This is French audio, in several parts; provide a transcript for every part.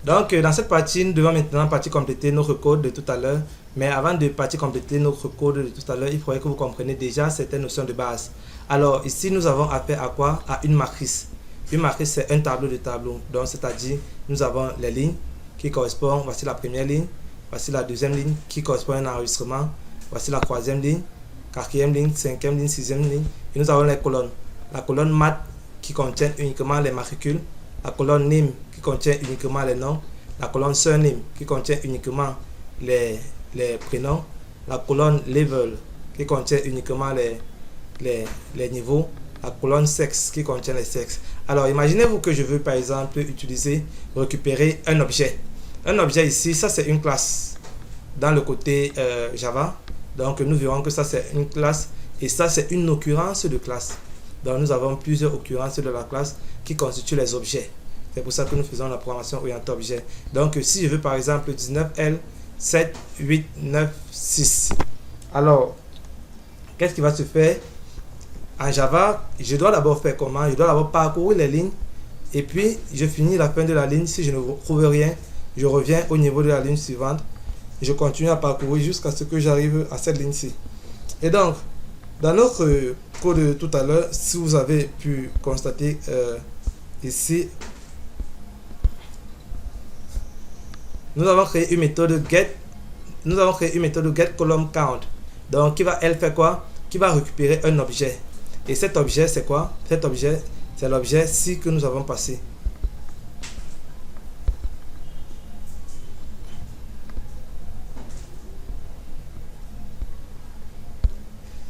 Donc, dans cette partie, nous devons maintenant partir compléter notre code de tout à l'heure. Mais avant de partir compléter notre code de tout à l'heure, il faudrait que vous compreniez déjà certaines notions de base. Alors, ici, nous avons affaire à quoi? À une matrice. Une matrice, c'est un tableau de tableaux. Donc, c'est-à-dire, nous avons les lignes qui correspondent. Voici la première ligne. Voici la deuxième ligne qui correspond à un enregistrement. Voici la troisième ligne, quatrième ligne, cinquième ligne, sixième ligne. Et nous avons les colonnes. La colonne mat qui contient uniquement les matricules. La colonne name qui contient uniquement les noms. La colonne surname qui contient uniquement les prénoms. La colonne level qui contient uniquement les niveaux. La colonne sexe qui contient les sexes. Alors, imaginez-vous que je veux par exemple récupérer un objet. Un objet ici, ça c'est une classe dans le côté Java. Donc, nous verrons que ça c'est une classe et ça c'est une occurrence de classe. Donc, nous avons plusieurs occurrences de la classe qui constituent les objets. C'est pour ça que nous faisons la programmation orientée objet. Donc, si je veux par exemple 19L7, 8, 9, 6. Alors, qu'est-ce qui va se faire? En Java, je dois d'abord faire comment? Je dois d'abord parcourir les lignes et puis je finis la fin de la ligne. Si je ne trouve rien, je reviens au niveau de la ligne suivante. Je continue à parcourir jusqu'à ce que j'arrive à cette ligne-ci. Et donc, dans notre code de tout à l'heure, si vous avez pu constater ici, nous avons créé une méthode get. Nous avons créé une méthode get column count. Donc, qui va elle faire quoi? Qui va récupérer un objet. Et cet objet, c'est quoi? Cet objet, c'est l'objet ci que nous avons passé.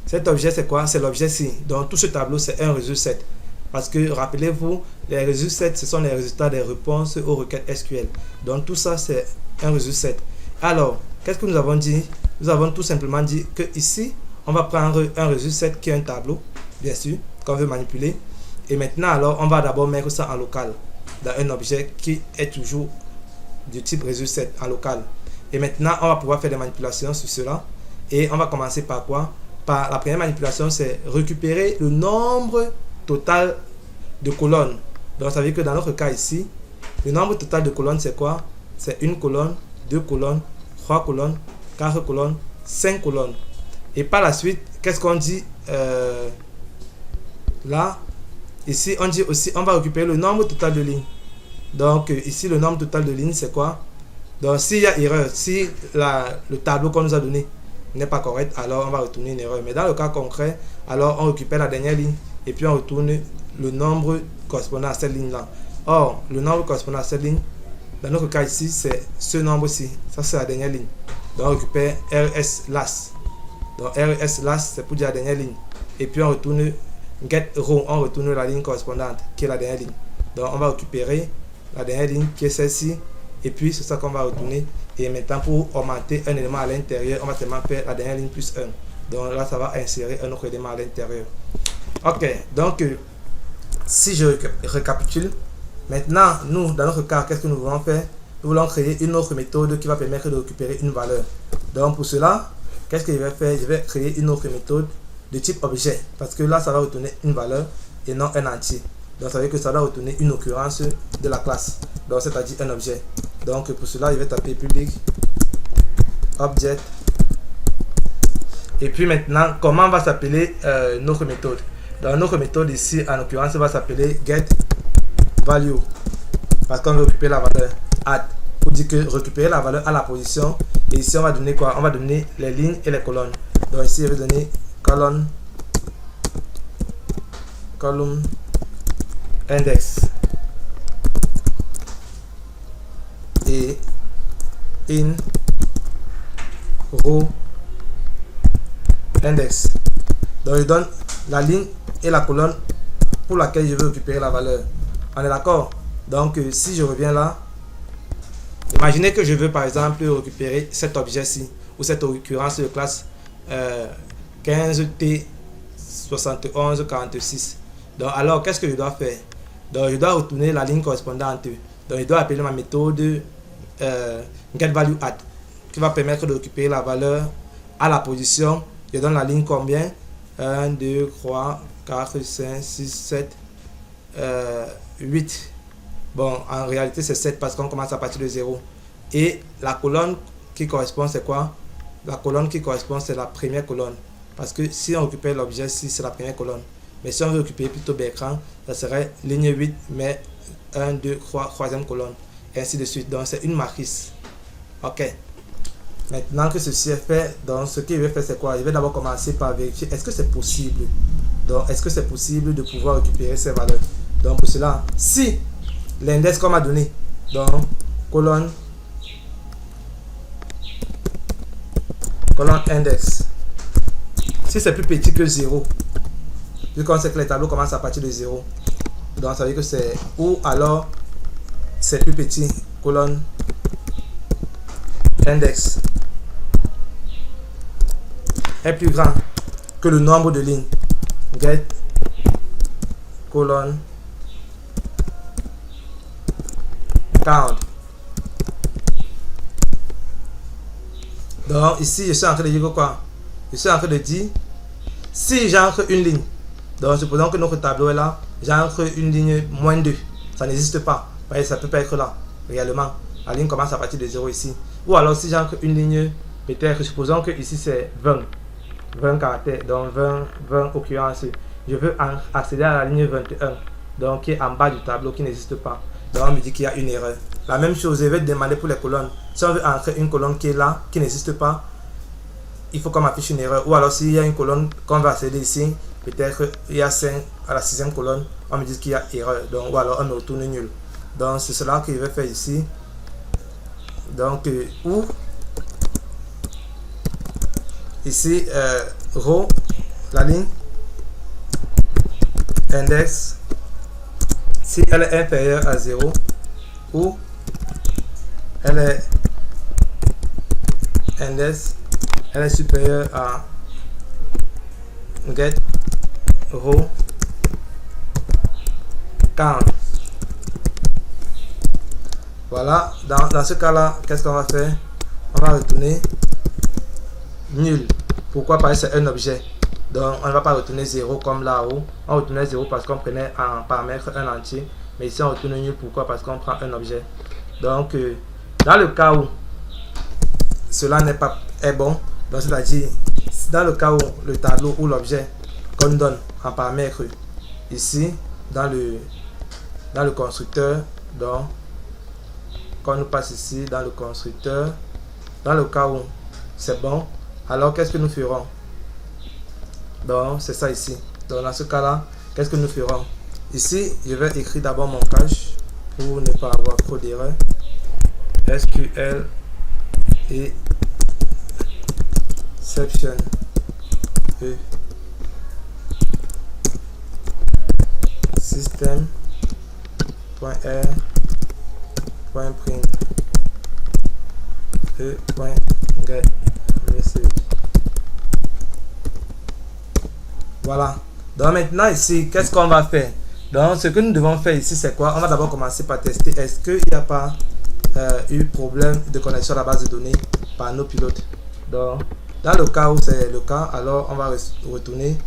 Cet objet, c'est quoi? C'est l'objet ci. Donc, tout ce tableau, c'est un résultat 7. Parce que, rappelez-vous, les résultats 7, ce sont les résultats des réponses aux requêtes SQL. Donc, tout ça, c'est un résultat 7. Alors, qu'est-ce que nous avons dit? Nous avons tout simplement dit que ici, on va prendre un résultat 7 qui est un tableau, bien sûr, qu'on veut manipuler. Et maintenant, alors, on va d'abord mettre ça en local, dans un objet qui est toujours du type résultat 7 en local. Et maintenant, on va pouvoir faire des manipulations sur cela. Et on va commencer par quoi? Par la première manipulation, c'est récupérer le nombre total de colonnes. Donc, ça veut dire que dans notre cas ici, le nombre total de colonnes, c'est quoi? C'est une colonne, deux colonnes, trois colonnes, quatre colonnes, cinq colonnes. Et par la suite, qu'est-ce qu'on dit là? Ici, on dit aussi, on va récupérer le nombre total de lignes. Donc, ici, le nombre total de lignes, c'est quoi? Donc, s'il y a erreur, si le tableau qu'on nous a donné n'est pas correct, alors on va retourner une erreur. Mais dans le cas concret, alors on récupère la dernière ligne et puis on retourne le nombre correspondant à cette ligne-là. Or, le nombre correspondant à cette ligne, dans notre cas ici, c'est ce nombre-ci. Ça, c'est la dernière ligne. Donc, on récupère RS last. Donc, RS last, c'est pour dire la dernière ligne. Et puis, on retourne get row, on retourne la ligne correspondante, qui est la dernière ligne. Donc, on va récupérer la dernière ligne, qui est celle-ci. Et puis, c'est ça qu'on va retourner. Et maintenant, pour augmenter un élément à l'intérieur, on va seulement faire la dernière ligne plus 1. Donc là, ça va insérer un autre élément à l'intérieur. Ok, donc, si je récapitule, maintenant, nous, dans notre cas, qu'est-ce que nous voulons faire? Nous voulons créer une autre méthode qui va permettre de récupérer une valeur. Donc, pour cela, qu'est-ce que je vais faire? Je vais créer une autre méthode de type objet. Parce que là, ça va retourner une valeur et non un entier. Donc, ça veut dire que ça va retourner une occurrence de la classe. Donc, c'est-à-dire un objet. Donc, pour cela, je vais taper public object. Et puis maintenant, comment va s'appeler notre méthode? Donc, notre méthode ici, en l'occurrence, va s'appeler get value. Parce qu'on veut récupérer la valeur add. Pour dire que récupérer la valeur à la position. Et ici, on va donner quoi? On va donner les lignes et les colonnes. Donc, ici, je vais donner colonne index. Et in row index. Donc je donne la ligne et la colonne pour laquelle je veux récupérer la valeur. On est d'accord? Donc si je reviens là, imaginez que je veux par exemple récupérer cet objet-ci ou cette occurrence de classe 15T7146. Donc alors qu'est-ce que je dois faire? Donc je dois retourner la ligne correspondante. Donc je dois appeler ma méthode getValueAdd qui va permettre de récupérer la valeur à la position. Je donne la ligne combien? 1, 2, 3, 4, 5, 6, 7, 8. Bon, en réalité, c'est 7 parce qu'on commence à partir de 0. Et la colonne qui correspond, c'est quoi? La colonne qui correspond, c'est la première colonne. Parce que si on récupère l'objet, si c'est la première colonne. Mais si on veut récupérer plutôt Bertrand, ça serait ligne 8, mais 1, 2, 3, troisième colonne. Et ainsi de suite. Donc, c'est une matrice. Ok. Maintenant que ceci est fait, donc ce qu'il va faire, c'est quoi? Il va d'abord commencer par vérifier est-ce que c'est possible. Donc, est-ce que c'est possible de pouvoir récupérer ces valeurs? Donc, pour cela, si l'index qu'on m'a donné, donc, colonne index, si c'est plus petit que 0, vu qu'on sait que les tableaux commencent à partir de 0, donc ça veut dire que c'est, ou alors c'est plus petit, colonne index est plus grand que le nombre de lignes, get colonne count. Donc ici je suis en train de dire quoi? Je suis en train de dire si j'entre une ligne, donc supposons que notre tableau est là, j'entre une ligne moins 2, ça n'existe pas. Vous voyez, ça peut pas être là réellement, la ligne commence à partir de 0 ici. Ou alors si j'entre une ligne, peut-être supposons que ici c'est 20 caractères, donc 20 occurrences, je veux accéder à la ligne 21, donc qui est en bas du tableau, qui n'existe pas. Donc on me dit qu'il y a une erreur. La même chose, je vais demander pour les colonnes. Si on veut entrer une colonne qui est là, qui n'existe pas, il faut qu'on m'affiche une erreur. Ou alors s'il y a une colonne qu'on va accéder ici, peut-être il y a 5 à la 6e colonne, on me dit qu'il y a erreur. Donc, ou alors on me retourne nul. Donc c'est cela que je vais faire ici. Donc ou ici row, la ligne index, si elle est inférieure à 0, ou elle est index, elle est supérieure à get row count. Voilà, dans ce cas là, qu'est-ce qu'on va faire? On va retourner nul. Pourquoi? Parce que c'est un objet, donc on ne va pas retourner 0 comme là-haut. On retournait 0 parce qu'on prenait en paramètre un entier, mais ici on retourne nul. Pourquoi? Parce qu'on prend un objet. Donc dans le cas où cela n'est pas bon, donc c'est-à-dire dans le cas où le tableau ou l'objet qu'on donne en paramètre ici dans le constructeur, donc quand nous passe ici dans le constructeur, dans le cas où c'est bon, alors qu'est-ce que nous ferons? Donc c'est ça ici. Donc dans ce cas là, qu'est-ce que nous ferons? Ici je vais écrire d'abord mon cache pour ne pas avoir trop d'erreurs. SQL et exception e system.r.print e.getMessage. Voilà. Donc maintenant ici, qu'est-ce qu'on va faire? Donc ce que nous devons faire ici, c'est quoi? On va d'abord commencer par tester. Est-ce qu'il n'y a pas eu problème de connexion à la base de données par nos pilotes? Donc dans le cas où c'est le cas, alors on va retourner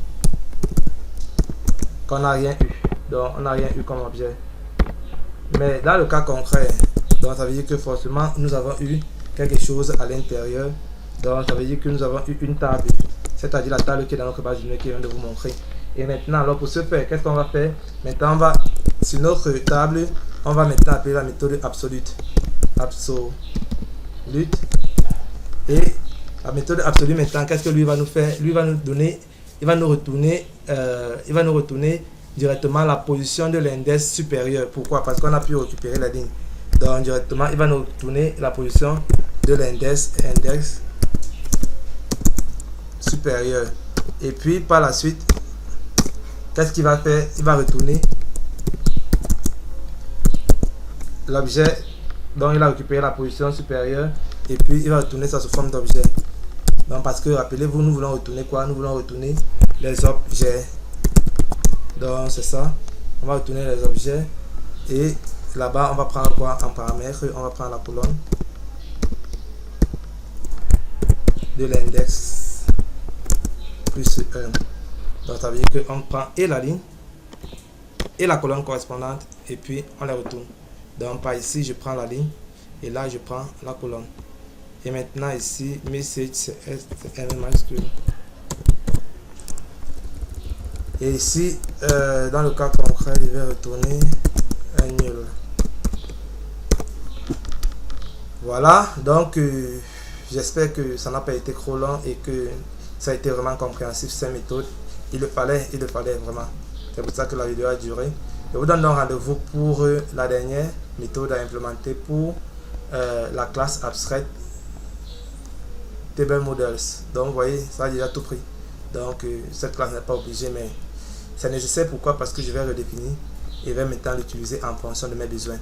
qu'on n'a rien eu. Donc on n'a rien eu comme objet. Mais dans le cas concret, donc ça veut dire que forcément nous avons eu quelque chose à l'intérieur. Donc ça veut dire que nous avons eu une table, c'est-à-dire la table qui est dans notre base de données que je viens de vous montrer. Et maintenant, alors pour ce faire, qu'est-ce qu'on va faire? Maintenant on va sur notre table, on va maintenant appeler la méthode absolute. Et la méthode absolue maintenant, qu'est-ce que lui va nous faire? Lui va nous donner, il va nous retourner directement la position de l'index supérieur. Pourquoi? Parce qu'on a pu récupérer la ligne. Donc directement, il va nous retourner la position de l'index supérieur. Et puis par la suite, qu'est-ce qu'il va faire? Il va retourner l'objet dont il a récupéré la position supérieure, et puis il va retourner ça sous forme d'objet. Donc parce que rappelez-vous, nous voulons retourner quoi? Nous voulons retourner les objets. Donc c'est ça, on va retourner les objets. Et là-bas on va prendre quoi en paramètre? On va prendre la colonne de l'index plus 1. Donc ça veut dire qu'on prend et la ligne et la colonne correspondante, et puis on les retourne. Donc par ici, je prends la ligne et là, je prends la colonne. Et maintenant ici, message c'est M majuscule. Et ici, dans le cas concret, je vais retourner un nul. Voilà, donc j'espère que ça n'a pas été trop long et que ça a été vraiment compréhensif cette méthode. Il le fallait vraiment. C'est pour ça que la vidéo a duré. Je vous donne donc rendez-vous pour la dernière méthode à implémenter pour la classe abstraite Table Models. Donc vous voyez, ça a déjà tout pris. Donc cette classe n'est pas obligée, mais c'est nécessaire. Pourquoi? Parce que je vais redéfinir et vais maintenant l'utiliser en fonction de mes besoins.